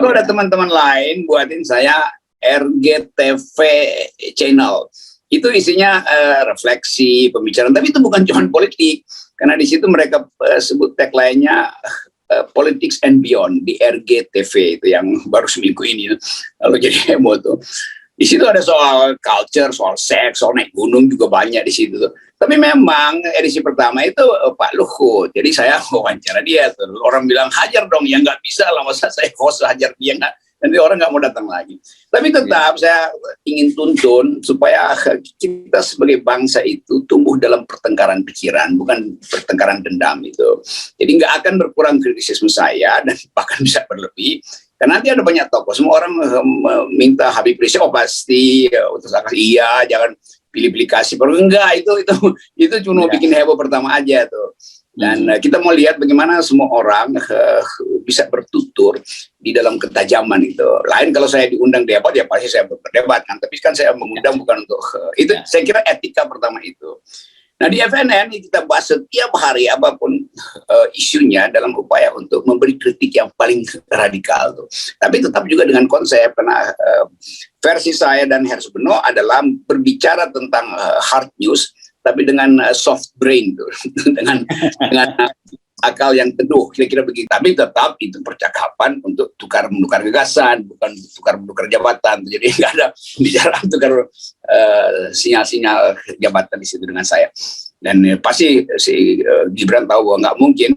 Kalau ada teman-teman lain buatin saya RGTV channel. Itu isinya refleksi, pembicaraan, tapi itu bukan cuma politik. Karena di situ mereka sebut tagline-nya Politics and Beyond di RGTV itu yang baru seminggu ini. Lalu jadi heboh tuh. Di situ ada soal culture, soal seks, soal naik gunung juga banyak di situ tuh. Tapi memang edisi pertama itu Pak Luhut. Jadi saya wawancara dia tuh. Orang bilang hajar dong, ya nggak bisa lah masa saya host hajar dia nggak. Nanti orang nggak mau datang lagi. Tapi tetap saya ingin tuntun supaya kita sebagai bangsa itu tumbuh dalam pertengkaran pikiran, bukan pertengkaran dendam itu. Jadi nggak akan berkurang kritisisme saya dan bahkan bisa berlebih. Karena nanti ada banyak tokoh, semua orang minta Habib Rizik, oh pasti, iya, jangan pilih-pilih kasih. Enggak, itu cuma bikin heboh pertama aja tuh. Dan kita mau lihat bagaimana semua orang bisa bertutur di dalam ketajaman itu. Lain kalau saya diundang debat, ya pasti saya berdebat kan. Tapi kan saya mengundang bukan untuk itu. Saya kira etika pertama itu. Nah di FNN kita bahas setiap hari apapun isunya dalam upaya untuk memberi kritik yang paling radikal tuh. Tapi tetap juga dengan konsep, karena versi saya dan Hersbeno adalah berbicara tentang hard news, tapi dengan soft brain tuh, dengan akal yang teduh, kira-kira begitu. Tapi tetap itu percakapan untuk tukar menukar gagasan, bukan tukar menukar jabatan. Jadi nggak ada bicara tukar sinyal-sinyal jabatan di situ dengan saya. Dan pasti si Gibran tahu bahwa nggak mungkin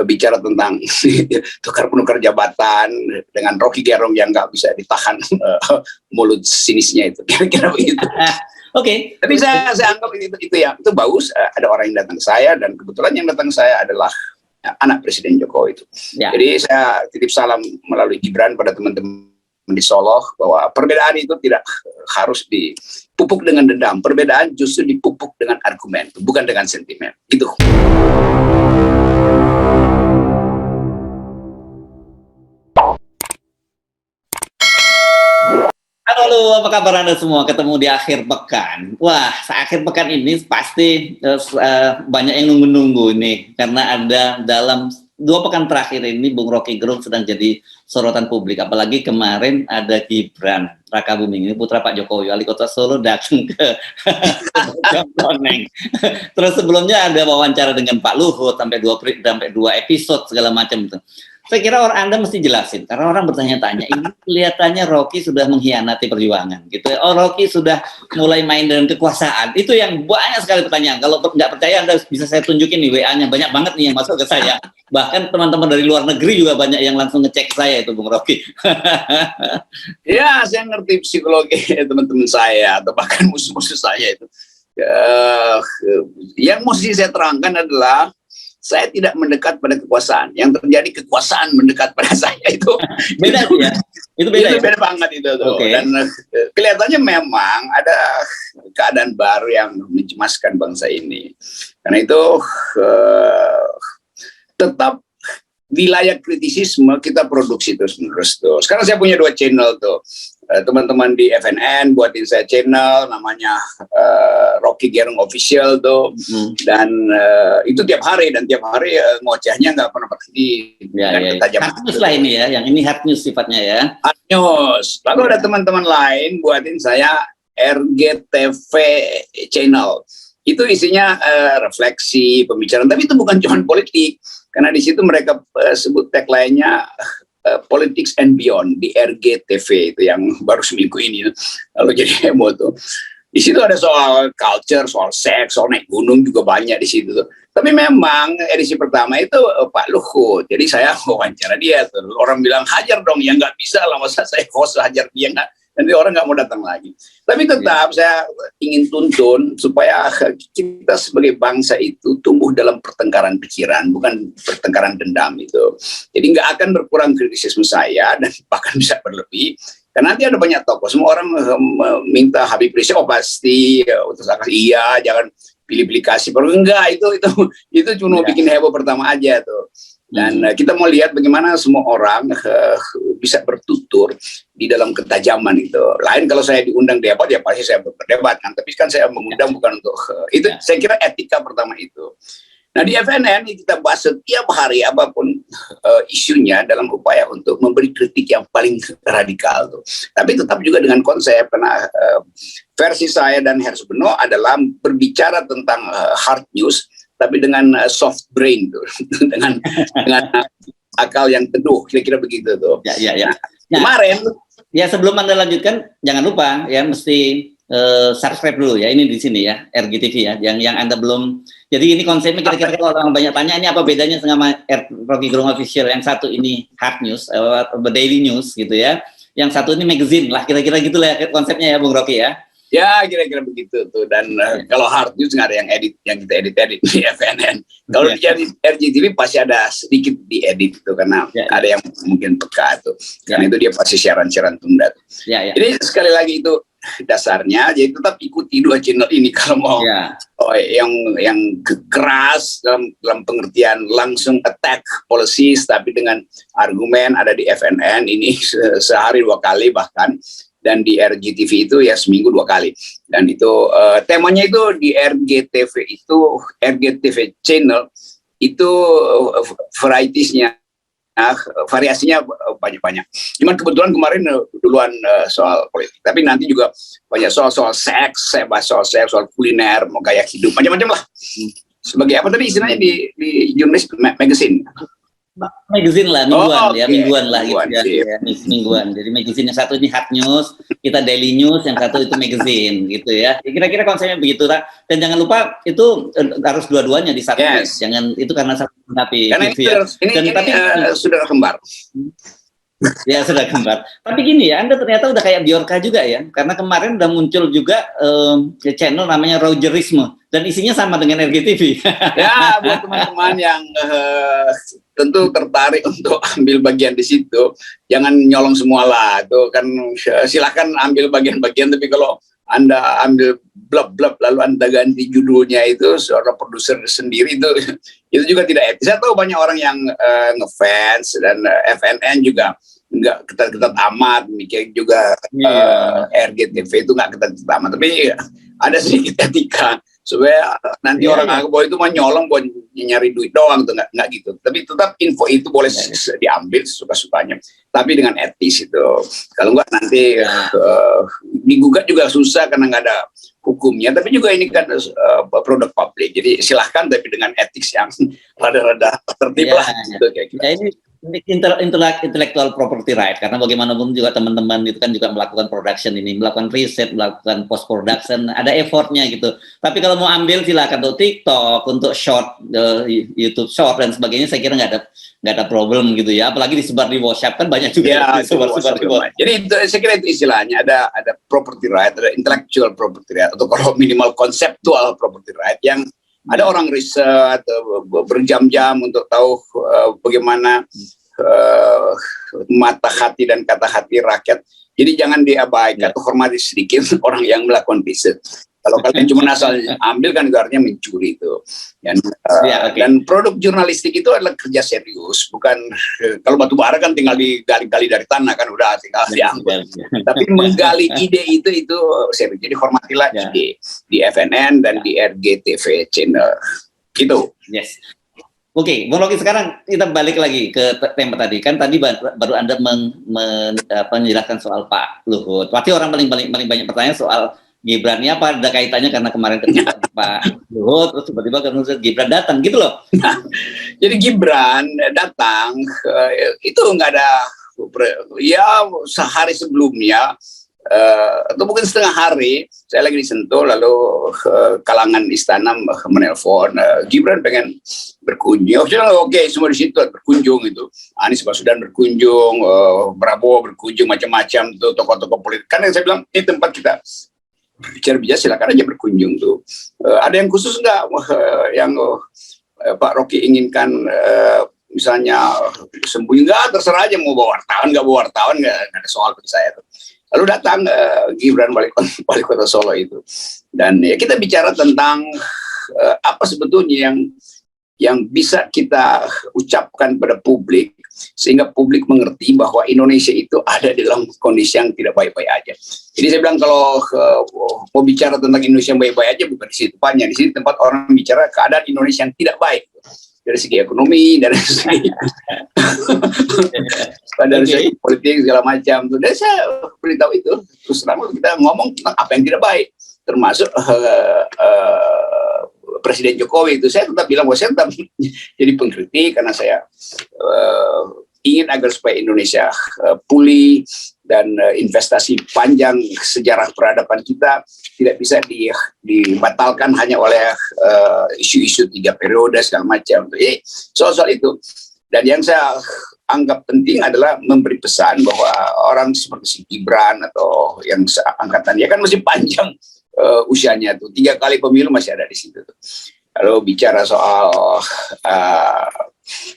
bicara tentang tukar menukar jabatan dengan Rocky Gerung yang nggak bisa ditahan mulut sinisnya itu, kira-kira begitu. Oke. Tapi saya anggap itu bagus. Ada orang yang datang ke saya dan kebetulan yang datang ke saya adalah anak Presiden Jokowi itu. Ya. Jadi saya titip salam melalui Gibran pada teman-teman di Solo bahwa perbedaan itu tidak harus dipupuk dengan dendam. Perbedaan justru dipupuk dengan argumen, bukan dengan sentimen. Gitu. Halo, apa kabar Anda semua? Ketemu di akhir pekan. Wah, akhir pekan ini pasti banyak yang nunggu-nunggu nih. Karena ada dalam 2 pekan terakhir ini Bung Rocky Gerung sedang jadi sorotan publik. Apalagi kemarin ada Gibran Rakabuming, ini putra Pak Jokowi, wali kota Solo, datang ke Koneng. Terus sebelumnya ada wawancara dengan Pak Luhut sampai 2 episode segala macam itu. Saya kira Anda mesti jelasin, karena orang bertanya-tanya, ini kelihatannya Rocky sudah mengkhianati perjuangan, gitu. Oh, Rocky sudah mulai main dengan kekuasaan. Itu yang banyak sekali pertanyaan. Kalau nggak percaya, Anda bisa saya tunjukin nih WA-nya, banyak banget nih yang masuk ke saya. Bahkan teman-teman dari luar negeri juga banyak yang langsung ngecek saya itu, Bung Rocky. Ya, saya ngerti psikologi teman-teman saya, atau bahkan musuh-musuh saya itu. Yang mesti saya terangkan adalah saya tidak mendekat pada kekuasaan. Yang terjadi kekuasaan mendekat pada saya itu beda ya. Itu beda banget itu tuh. Okay. Dan kelihatannya memang ada keadaan baru yang mencemaskan bangsa ini. Karena itu tetap wilayah kritisisme kita produksi terus-menerus tuh. Sekarang saya punya 2 channel tuh. Teman-teman di FNN buatin saya channel namanya Rocky Gerung Official tuh. Dan itu tiap hari ngocehnya nggak pernah berhenti. Hard news lah ini ya, yang ini hard news sifatnya ya. Hard news. Lalu ada teman-teman lain buatin saya RGTV channel. Itu isinya refleksi, pembicaraan, tapi itu bukan cuma politik. Karena di situ mereka sebut tagline-nya Politics and Beyond di RGTV itu yang baru seminggu ini. Lalu jadi heboh tuh. Di situ ada soal culture, soal seks, soal naik gunung juga banyak di situ tuh. Tapi memang edisi pertama itu Pak Luhut. Jadi saya wawancara dia tuh. Orang bilang hajar dong, ya nggak bisa lah masa saya host hajar dia nggak. Nanti orang nggak mau datang lagi. Tapi tetap saya ingin tuntun supaya kita sebagai bangsa itu tumbuh dalam pertengkaran pikiran, bukan pertengkaran dendam itu. Jadi nggak akan berkurang kritisisme saya dan bahkan bisa berlebih. Karena nanti ada banyak tokoh, semua orang minta Habib Rizik, oh pasti, iya, jangan pilih-pilih kasih. Enggak, itu cuma bikin heboh pertama aja tuh. Dan kita mau lihat bagaimana semua orang bisa bertutur di dalam ketajaman itu. Lain kalau saya diundang debat, ya pasti saya berdebat kan. Tapi kan saya mengundang bukan untuk itu. Saya kira etika pertama itu. Nah di FNN kita bahas setiap hari apapun isunya dalam upaya untuk memberi kritik yang paling radikal tuh. Tapi tetap juga dengan konsep, karena versi saya dan Hersbeno adalah berbicara tentang hard news, tapi dengan soft brain tuh, dengan akal yang teduh, kira-kira begitu tuh. Ya. Nah, kemarin ya sebelum Anda lanjutkan, jangan lupa ya mesti subscribe dulu ya, ini di sini ya, RGTV ya, yang Anda belum. Jadi ini konsepnya kira-kira kalau orang banyak tanya ini apa bedanya sama Rocky Gerung Official, yang satu ini hard news, daily news gitu ya, yang satu ini magazine lah, kira-kira gitulah konsepnya ya Bung Rocky ya. Ya kira-kira begitu tuh. Dan kalau hard news nggak ada yang edit, yang kita edit di FNN. Kalau di RGTV pasti ada sedikit diedit itu, karena ada yang mungkin peka tuh. Karena itu dia pasti siaran-siaran tunda tuh. Jadi sekali lagi itu dasarnya, jadi tetap ikuti dua channel ini kalau mau yang keras dalam pengertian langsung attack policies, tapi dengan argumen ada di FNN ini sehari 2 kali bahkan. Dan di RGTV itu ya seminggu 2 kali. Dan itu temanya itu di RGTV itu, RGTV channel itu varietiesnya, variasinya banyak-banyak. Cuman kebetulan kemarin duluan soal politik, tapi nanti juga banyak soal seks, saya bahas soal seks, soal kuliner, mau gaya hidup, macam-macam lah. Sebagai apa tadi istilahnya di jurnalis magazine? Magazine lah, mingguan mingguan lah gitu ya, mingguan. Jadi magazine yang satu ini hard news, kita daily news, yang satu itu magazine gitu ya. Kira-kira konsepnya begitu lah. Dan jangan lupa itu harus dua-duanya di satu. Jangan itu karena satu tapi ini sudah kembar. Ya sudah kembar. Tapi gini ya, Anda ternyata udah kayak Bjorka juga ya, karena kemarin udah muncul juga channel namanya Rogerisme dan isinya sama dengan RGTV. Ya, buat teman-teman yang tentu tertarik untuk ambil bagian di situ, jangan nyolong semua lah. Tuh kan silakan ambil bagian-bagian, tapi kalau Anda ambil blab-blab lalu Anda ganti judulnya itu seorang produser sendiri itu juga tidak etis. Saya tahu banyak orang yang ngefans, dan FNN juga nggak ketat-ketat amat, demikian juga RGTV itu nggak ketat-ketat amat, tapi ada sedikit etika supaya nanti orang anggap bahwa itu mah nyolong buat nyari duit doang tuh, nggak gitu. Tapi tetap info itu boleh diambil suka-sukanya, tapi dengan etis itu. Kalau nggak nanti digugat juga susah karena nggak ada hukumnya. Tapi juga ini kan produk publik, jadi silahkan tapi dengan etis yang rada-rada tertib lah. Gitu, kayak gitu. Ya, ini intellectual property right, karena bagaimanapun juga teman-teman itu kan juga melakukan production ini, melakukan riset, melakukan post production, ada effortnya gitu. Tapi kalau mau ambil silakan untuk TikTok, untuk short, YouTube short dan sebagainya, saya kira nggak ada problem gitu ya. Apalagi disebar di WhatsApp kan banyak juga disebar di WhatsApp. Jadi itu, saya kira itu istilahnya ada property right, ada intellectual property right, atau kalau minimal conceptual property right yang ada orang riset berjam-jam untuk tahu bagaimana mata hati dan kata hati rakyat. Jadi jangan diabaikan, hormati sedikit orang yang melakukan riset. Kalau kalian cuma asal ambil kan itu artinya mencuri itu. Dan produk jurnalistik itu adalah kerja serius, bukan kalau batu bara kan tinggal digali-gali dari tanah kan udah tinggal diangkut. Tapi menggali ide itu serius. Jadi hormatilah ide di FNN dan di RGTV channel. Gitu. Yes. Oke, Bung Rocky, sekarang kita balik lagi ke tema tadi. Kan tadi baru Anda menjelaskan soal Pak Luhut. Pasti orang paling banyak bertanya soal Gibran. Ini apa ada kaitannya karena kemarin ketemu Pak Luhut, terus tiba-tiba Gibran datang gitu loh. Jadi Gibran datang itu nggak ada, ya sehari sebelumnya atau mungkin setengah hari saya lagi di Sentul, lalu kalangan istana menelpon Gibran pengen berkunjung. Oke, semua di situ berkunjung itu. Anies Baswedan berkunjung, Prabowo berkunjung, macam-macam tuh tokoh-tokoh politik. Kan yang saya bilang ini tempat kita bicara silakan aja berkunjung tuh. Ada yang khusus nggak yang Pak Rocky inginkan? Misalnya sembunyi nggak, terserah aja mau bawa wartawan nggak bawa wartawan, nggak ada soal bagi saya tuh. Lalu datang Gibran wali kota Solo itu, dan ya kita bicara tentang apa sebetulnya yang bisa kita ucapkan pada publik sehingga publik mengerti bahwa Indonesia itu ada dalam kondisi yang tidak baik-baik aja. Jadi saya bilang kalau mau bicara tentang Indonesia yang baik-baik aja bukan di situ tempatnya, di sini tempat orang bicara keadaan Indonesia yang tidak baik dari segi ekonomi, dari segi dari segi politik segala macam. Dan saya beritahu itu terus terang kita ngomong tentang apa yang tidak baik, termasuk Presiden Jokowi itu. Saya tetap bilang bahwa saya tetap jadi pengkritik karena saya ingin agar supaya Indonesia pulih dan investasi panjang sejarah peradaban kita tidak bisa dibatalkan hanya oleh isu-isu 3 periode segala macam. Jadi soal-soal itu. Dan yang saya anggap penting adalah memberi pesan bahwa orang seperti si Gibran atau yang seangkatan dia kan masih panjang usianya tuh, 3 kali pemilu masih ada di situ tuh. Kalau bicara soal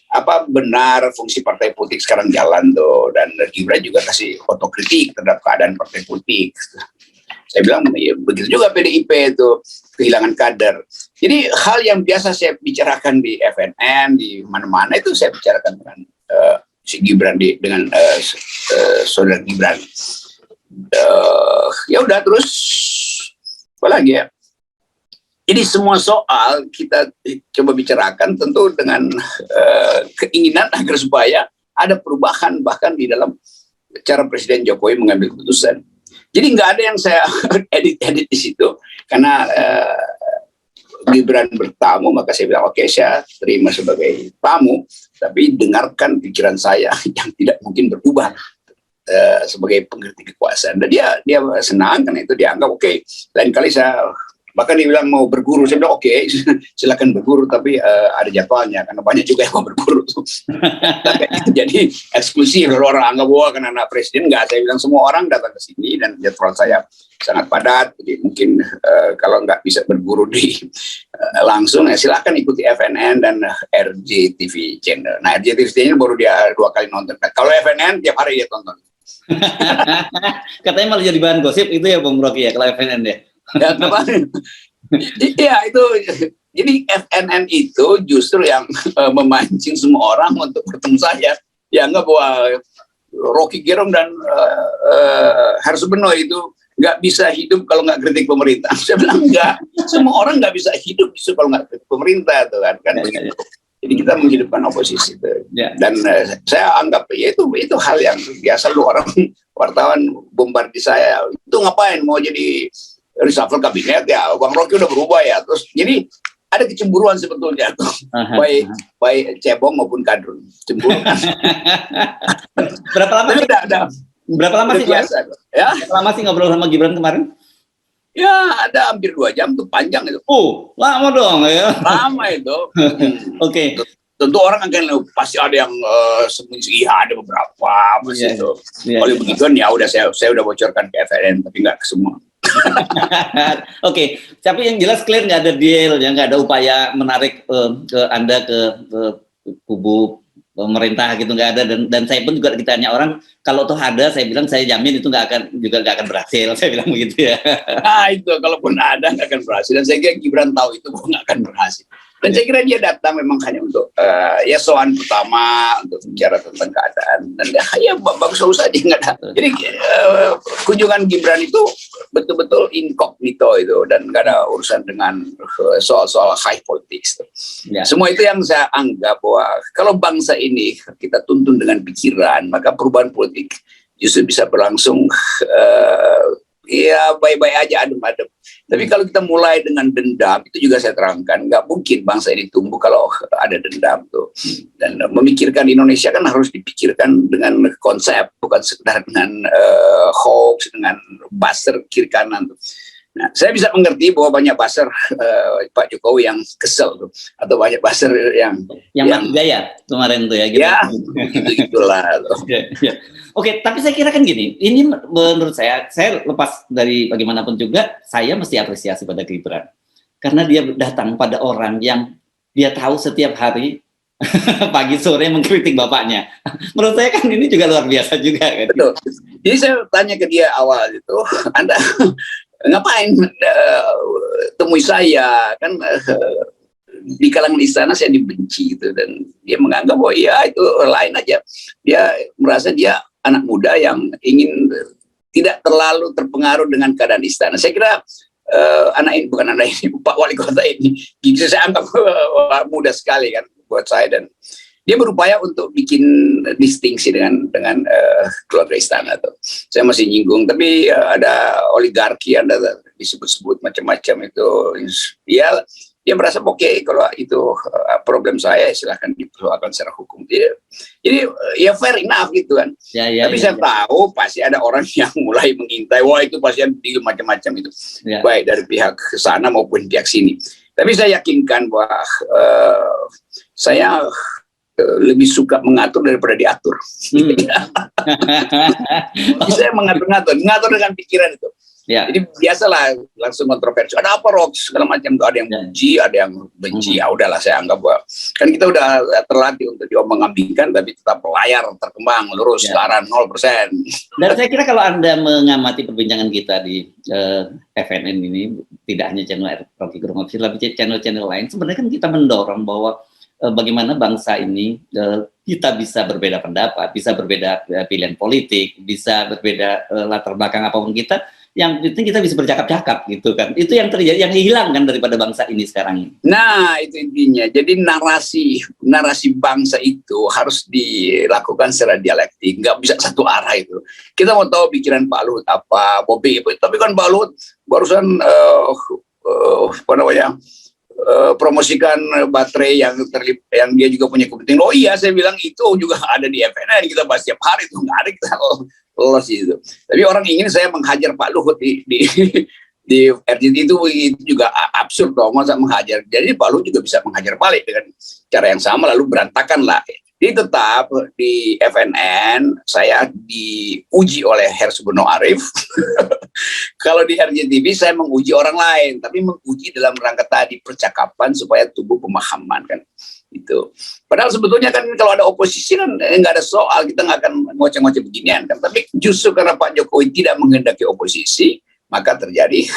apa benar fungsi partai politik sekarang jalan tuh, dan Gibran juga kasih otokritik terhadap keadaan partai politik. Saya bilang ya, begitu juga PDIP itu kehilangan kader. Jadi hal yang biasa saya bicarakan di FNN di mana-mana itu saya bicarakan dengan si Gibran dengan saudara Gibran. Ya udah terus apa lagi ya? Jadi semua soal kita coba bicarakan tentu dengan keinginan agar supaya ada perubahan bahkan di dalam cara Presiden Jokowi mengambil keputusan. Jadi nggak ada yang saya edit di situ karena Gibran bertamu maka saya bilang oke, saya terima sebagai tamu, tapi dengarkan pikiran saya yang tidak mungkin berubah sebagai pengerti kekuasaan. Dan dia senang karena itu dianggap oke. Lain kali saya bahkan dia bilang mau berguru, saya bilang oke, silakan berguru tapi ada jadwalnya karena banyak juga yang mau berguru. Jadi eksklusif kalau orang anggap bahwa kan anak presiden, enggak. Saya bilang semua orang datang ke sini dan jadwal saya sangat padat. Jadi mungkin kalau nggak bisa berguru di langsung ya silakan ikuti FNN dan RJTV channel. Nah RJTV channel baru dia 2 kali nonton. Kalau FNN tiap hari dia tonton. Katanya malah jadi bahan gosip itu ya Bung Rocky ya kalau FNN ya. Ya kemarin, iya itu. Jadi FNN itu justru yang memancing semua orang untuk bertemu saya. Ya nggak bahwa Rocky Gerung dan Hersubeno itu nggak bisa hidup kalau nggak kritik pemerintah. Saya bilang enggak. Semua orang nggak bisa hidup justru kalau nggak kritik pemerintah tuh kan. Ya. Jadi kita menghidupkan oposisi itu. Ya. Dan saya anggap ya itu hal yang biasa. Lu orang wartawan bombardi saya itu ngapain mau jadi reshuffle kabinet ya, Bang Rocky udah berubah ya. Terus jadi ada kecemburuan sebetulnya tuh, baik cebong maupun kadrun cemburu. Berapa lama sih? Berapa lama sih biasa? Ya. Berapa lama sih ngobrol sama Gibran kemarin? Ya ada hampir 2 jam tuh, panjang itu. Lama dong ya. Lama itu. Oke. Tentu orang akan pasti ada yang sembunyi, ada beberapa masih itu. Kalau begituan ya udah saya udah bocorkan ke FNN tapi nggak ke semua. Oke, tapi yang jelas clear nggak ada deal, ya nggak ada upaya menarik Anda ke kubu pemerintah gitu, nggak ada. Dan saya pun juga ditanya orang kalau toh ada, saya bilang saya jamin itu nggak akan berhasil. Saya bilang begitu ya. Nah itu kalaupun ada nggak akan berhasil, dan saya kira Gibran tahu itu nggak akan berhasil. Dan saya kira dia datang memang hanya untuk ya soal pertama untuk bicara tentang keadaan, dan ya bagus-bagus saja nggak ada. Jadi kunjungan Gibran itu betul-betul incognito itu dan nggak ada urusan dengan soal-soal high politics. Ya. Semua itu yang saya anggap bahwa kalau bangsa ini kita tuntun dengan pikiran, maka perubahan politik justru bisa berlangsung ya baik-baik aja, adem-adem. Tapi kalau kita mulai dengan dendam, itu juga saya terangkan, nggak mungkin bangsa ini tumbuh kalau ada dendam tuh. Dan memikirkan Indonesia kan harus dipikirkan dengan konsep, bukan sekedar dengan hoax, dengan buzzer kiri kanan tuh. Nah, saya bisa mengerti bahwa banyak buzzer Pak Jokowi yang kesel tuh, atau banyak buzzer yang gaya kemarin tuh ya. Gitu. Ya, itulah. Oke, tapi saya kira kan gini, ini menurut saya lepas dari bagaimanapun juga, saya mesti apresiasi pada Gibran. Karena dia datang pada orang yang dia tahu setiap hari, pagi sore mengkritik bapaknya. Menurut saya kan ini juga luar biasa juga. Kan? Betul. Jadi saya tanya ke dia awal itu, Anda ngapain temui saya? Kan di kalangan istana saya dibenci gitu, dan dia menganggap bahwa ya itu lain aja. Dia merasa dia anak muda yang ingin tidak terlalu terpengaruh dengan keadaan istana. Saya kira anak ini, bukan anak ini, Pak Wali Kota ini, gitu saya anggap muda sekali kan buat saya, dan dia berupaya untuk bikin distingsi dengan keluarga istana tuh. Saya masih nyinggung, tapi ada oligarki, ada disebut-sebut macam-macam itu. Dia merasa oke, kalau itu problem saya silahkan dipersoalkan secara hukum. Jadi ya fair enough gitu kan. Tapi saya tahu pasti ada orang yang mulai mengintai, wah itu pasti ada deal macam-macam itu, baik dari pihak sana maupun pihak sini. Tapi saya yakinkan bahwa saya lebih suka mengatur daripada diatur. Saya mengatur dengan pikiran itu. Jadi biasalah langsung kontroversi. Ada apa Rock? Segala macam tuh, ada yang benci, ada yang benci. Ya udahlah, saya anggap bahwa kan kita udah terlatih untuk diombang-ambingkan, tapi tetap layar terkembang lurus ke arah 0%. Dan saya kira kalau Anda mengamati perbincangan kita di FNN ini, tidak hanya channel Rocky Gerung Official, tapi channel-channel lain, sebenarnya kan kita mendorong bahwa bagaimana bangsa ini kita bisa berbeda pendapat, bisa berbeda pilihan politik, bisa berbeda latar belakang apapun kita, yang penting kita bisa bercakap-cakap gitu kan. Itu yang terjadi, yang hilang kan daripada bangsa ini sekarang ini. Nah, itu intinya. Jadi narasi bangsa itu harus dilakukan secara dialektik, nggak bisa satu arah itu. Kita mau tahu pikiran Pak Luhut apa, Bobi, tapi kan Pak Luhut barusan promosikan baterai yang dia juga punya kepentingan. Oh iya, saya bilang itu juga ada di FNN, kita bahas setiap hari, itu nggak ada kita lolos itu. Tapi orang ingin saya menghajar Pak Luhut di RCTI, itu juga absurd dong, masa menghajar. Jadi Pak Luhut juga bisa menghajar balik dengan cara yang sama, lalu berantakan lah. Jadi tetap di FNN saya diuji oleh Hersubunno Arif. Kalau di RCTV saya menguji orang lain, tapi menguji dalam rangka tadi percakapan supaya tumbuh pemahaman kan. Itu. Padahal sebetulnya kan kalau ada oposisi kan nggak ada soal, kita nggak akan ngoceh-ngoceh beginian kan. Tapi justru karena Pak Jokowi tidak menghendaki oposisi, maka terjadi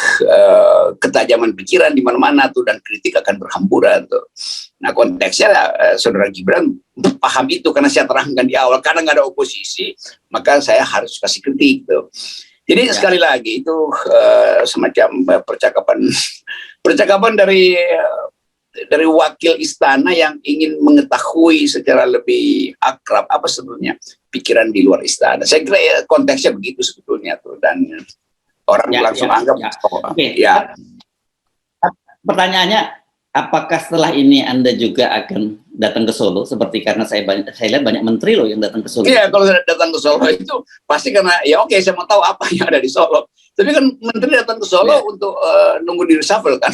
ketajaman pikiran di mana-mana tuh, dan kritik akan berhamburan tuh. Nah konteksnya saudara Gibran paham itu, karena saya terangkan di awal, karena nggak ada oposisi maka saya harus kasih kritik tuh. Jadi sekali lagi itu semacam percakapan dari wakil istana yang ingin mengetahui secara lebih akrab apa sebetulnya pikiran di luar istana. Saya kira ya, konteksnya begitu sebetulnya tuh, dan orang langsung anggap Pertanyaannya, apakah setelah ini Anda juga akan datang ke Solo, seperti karena saya lihat banyak menteri loh yang datang ke Solo. Iya, kalau saya datang ke Solo itu pasti karena ya oke, saya mau tahu apa yang ada di Solo. Tapi kan menteri datang ke Solo untuk nunggu di reshuffle kan.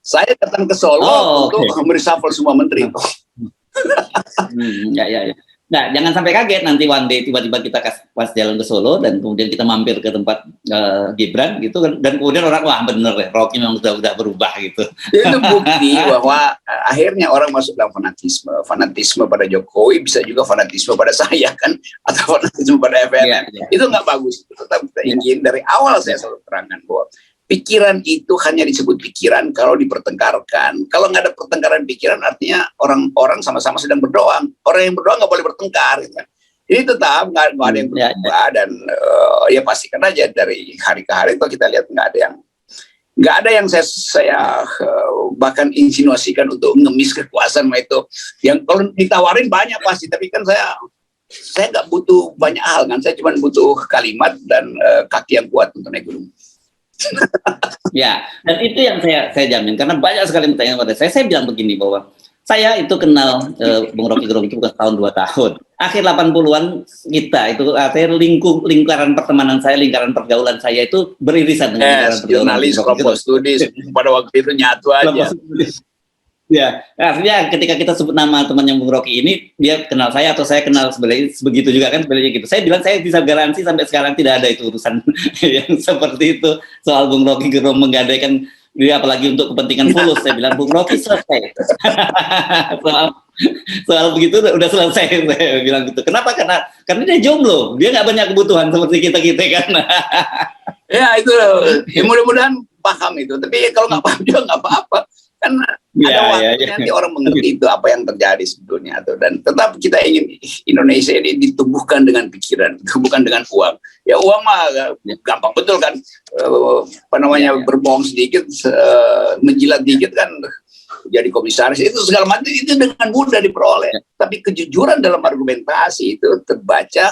Saya datang ke Solo untuk mereshuffle semua menteri. Ya. Nah, jangan sampai kaget nanti one day tiba-tiba kita pas jalan ke Solo dan kemudian kita mampir ke tempat Gibran gitu kan, dan kemudian orang wah bener deh, Rocky memang udah berubah gitu. Itu bukti bahwa akhirnya orang masuk dalam fanatisme pada Jokowi, bisa juga fanatisme pada saya kan, atau fanatisme pada FNN. Itu nggak bagus. Tetap kita ingin dari awal saya selalu terangkan bahwa pikiran itu hanya disebut pikiran kalau dipertengkarkan. Kalau nggak ada pertengkaran pikiran, artinya orang-orang sama-sama sedang berdoa. Orang yang berdoa nggak boleh bertengkar. Gitu kan. Jadi tetap nggak ada yang berubah, dan ya pastikan aja dari hari ke hari itu kita lihat nggak ada yang saya bahkan insinuasikan untuk ngemis kekuasaan itu. Yang kalau ditawarin banyak pasti, tapi kan saya nggak butuh banyak hal kan. Saya cuma butuh kalimat dan kaki yang kuat untuk naik gunung. Ya, dan itu yang saya jamin, karena banyak sekali pertanyaan pada saya bilang begini, bahwa saya itu kenal Bung Rocky Gerung itu bukan tahun 2 tahun, akhir 80-an kita itu artinya lingkaran pertemanan saya, lingkaran pergaulan saya itu beririsan dengan lingkaran pergaulan jurnalis, kelompok studi pada waktu itu nyatu aja. Ya, artinya ketika kita sebut nama temannya Bung Rocky ini, dia kenal saya atau saya kenal sebenarnya begitu juga kan, sebenarnya gitu. Saya bilang saya bisa garansi sampai sekarang tidak ada itu urusan yang seperti itu, soal Bung Rocky Gerung menggadaikan dia apalagi untuk kepentingan fulus. Saya bilang Bung Rocky selesai. soal begitu udah selesai, saya bilang gitu. Kenapa? Karena dia jomblo, dia nggak banyak kebutuhan seperti kita kan. Ya itu, ya mudah-mudahan paham itu. Tapi kalau nggak paham juga nggak apa-apa. Kan ada waktunya nanti orang mengerti itu apa yang terjadi sebetulnya tuh. Dan tetap kita ingin Indonesia ini ditumbuhkan dengan pikiran, bukan dengan uang. Ya uang mah gampang betul kan, apa namanya, berbohong sedikit, menjilat dikit kan jadi komisaris, itu segala macam itu dengan mudah diperoleh. Tapi kejujuran dalam argumentasi itu terbaca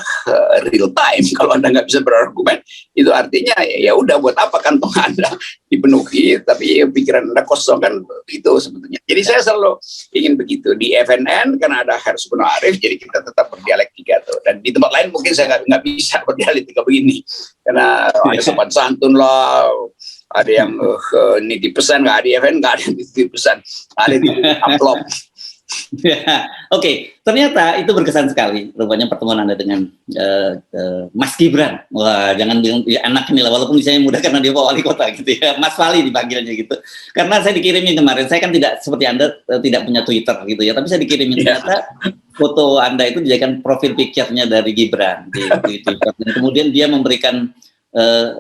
real time. Kalau Anda nggak bisa berargumen, itu artinya ya udah, buat apa kantong Anda dipenuhi tapi pikiran Anda kosong, kan itu sebetulnya. Jadi saya selalu ingin begitu di FNN, karena ada Harus Bono Arif, jadi kita tetap berdialektika tuh. Dan di tempat lain mungkin saya nggak bisa berdialektika begini, karena ada sopan santun lah, ada yang nitip pesan, nggak ada event, nggak ada nitip pesan, ada di amplop. Oke, ternyata itu berkesan sekali rupanya pertemuan Anda dengan Mas Gibran. Wah, jangan bilang ya anak ini lah, walaupun saya muda karena dia wali kota gitu ya, Mas Wali dipanggilnya gitu. Karena saya dikirimin kemarin, saya kan tidak seperti Anda tidak punya Twitter gitu ya, tapi saya dikirimin ternyata foto Anda itu dijadikan profil picture-nya dari Gibran di Twitter. Dan kemudian dia memberikan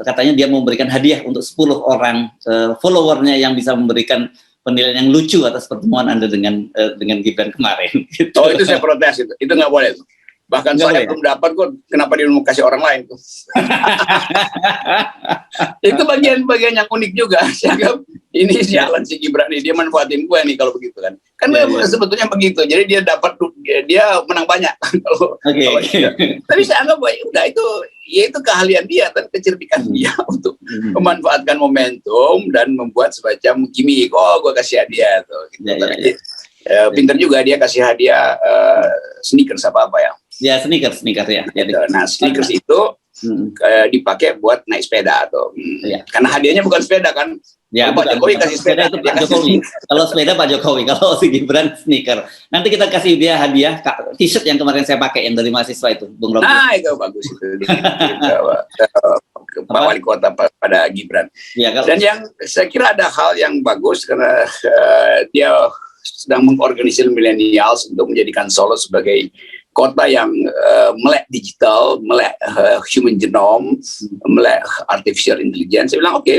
katanya dia memberikan hadiah untuk 10 orang followernya yang bisa memberikan penilaian yang lucu atas pertemuan Anda dengan Gibran kemarin. Gitu. Oh, itu saya protes, itu nggak boleh. Bahkan nggak saya boleh. Belum dapat kok, kenapa dia mau kasih orang lain tuh? Itu bagian yang unik juga. Saya anggap ini sialan si Gibran nih, dia manfaatin gue nih kalau begitu kan. Kan sebetulnya begitu. Jadi dia dapat, dia menang banyak. kalau tapi saya anggap udah itu keahlian dia dan kecerdikan dia untuk memanfaatkan momentum dan membuat semacam gimmick. Oh, gue kasih hadiah tuh. Gitu. Pinter juga dia kasih hadiah sneakers apa ya? Ya sneakers ya. Nah sneakers itu dipakai buat naik sepeda tuh. Karena hadiahnya bukan sepeda kan. Ya, Pak Jokowi kasih sepeda itu Pak Jokowi. Kalau sepeda Pak Jokowi, kalau si Gibran sneaker. Nanti kita kasih dia hadiah t-shirt yang kemarin saya pakai yang dari mahasiswa itu, Bung Rocky. Nah, itu bagus itu. Pak Wali Kota pada Gibran. Ya, dan yang saya kira ada hal yang bagus karena dia sedang mengorganisir millennials untuk menjadikan Solo sebagai kota yang melek digital, melek human genome, melek artificial intelligence. Saya bilang oke,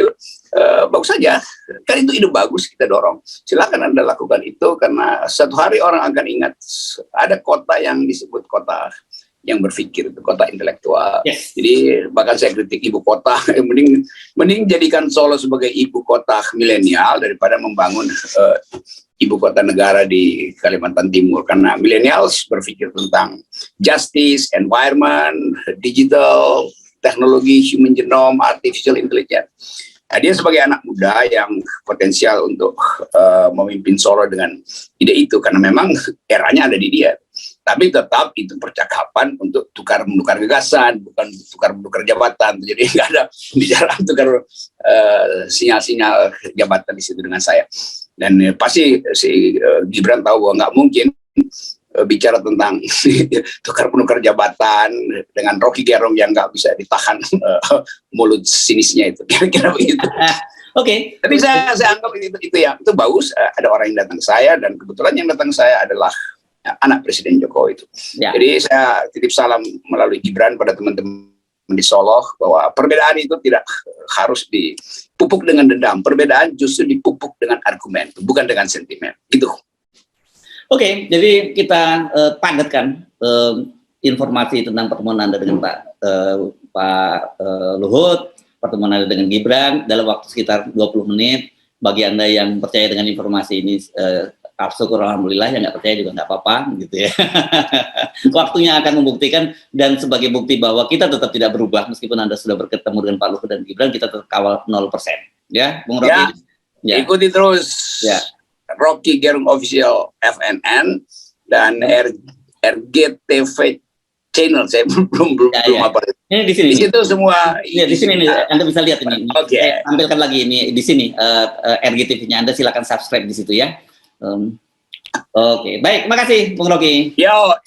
bagus saja, kan itu ide bagus, kita dorong. Silakan Anda lakukan itu, karena suatu hari orang akan ingat ada kota yang disebut kota yang berpikir, itu kota intelektual. Jadi bahkan saya kritik ibu kota, mending jadikan Solo sebagai ibu kota milenial daripada membangun ibu kota negara di Kalimantan Timur, karena millennials berpikir tentang justice, environment, digital, teknologi, human genome, artificial intelligence. Nah, dia sebagai anak muda yang potensial untuk memimpin Solo dengan ide itu, karena memang eranya ada di dia. Tapi tetap itu percakapan untuk tukar-menukar gagasan, bukan tukar-menukar jabatan. Jadi nggak ada bicara tukar sinyal-sinyal jabatan di situ dengan saya. Dan pasti si Gibran tahu bahwa nggak mungkin bicara tentang tukar-menukar jabatan dengan Rocky Gerung yang nggak bisa ditahan mulut sinisnya itu. Kira-kira begitu. Oke. Tapi saya anggap itu bagus. Ada orang yang datang ke saya, dan kebetulan yang datang ke saya adalah anak Presiden Jokowi itu. Jadi saya titip salam melalui Gibran pada teman-teman di Solo bahwa perbedaan itu tidak harus dipupuk dengan dendam. Perbedaan justru dipupuk dengan argumen, bukan dengan sentimen. Gitu. Oke, jadi kita padatkan informasi tentang pertemuan Anda dengan Pak Luhut, pertemuan Anda dengan Gibran dalam waktu sekitar 20 menit. Bagi Anda yang percaya dengan informasi ini, syukur alhamdulillah, yang nggak percaya juga nggak apa-apa gitu ya. Waktunya akan membuktikan, dan sebagai bukti bahwa kita tetap tidak berubah meskipun Anda sudah bertemu dengan Pak Luhut dan Gibran, kita tetap kawal 0%. Ya, Bung Rocky. Ya. Ikuti terus Rocky Gerung Official FNN dan RGTV Channel. Saya belum apa. Ini di sini. Di situ semua. Di sini Anda bisa lihat ini. Oke. Tampilkan lagi ini di sini RGTV-nya. Anda silakan subscribe di situ ya. Oke, baik, makasih Bung Rocky. Yo.